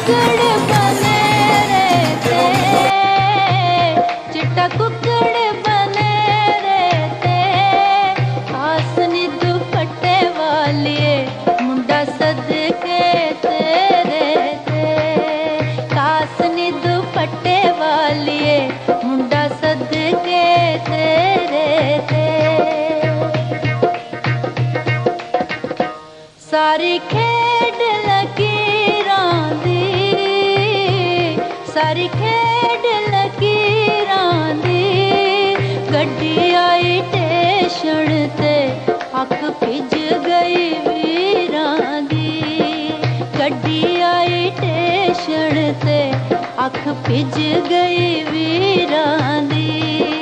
कुकड़ बने रे ते, चिट्टा कुकड़ बने रे ते, आसनी दुपट्टे वालिए मुंडा सदके तेरे ते, कासनी दुपट्टे वालिए मुंडा सदके तेरे ते। सारी खेड लकीरां दी, सारी खेड लकीरां दी, गड्डी आई टेशन ते अख भिज गई वीरां दी, गड्डी आई टेशन ते अख भिज गई वीरां दी।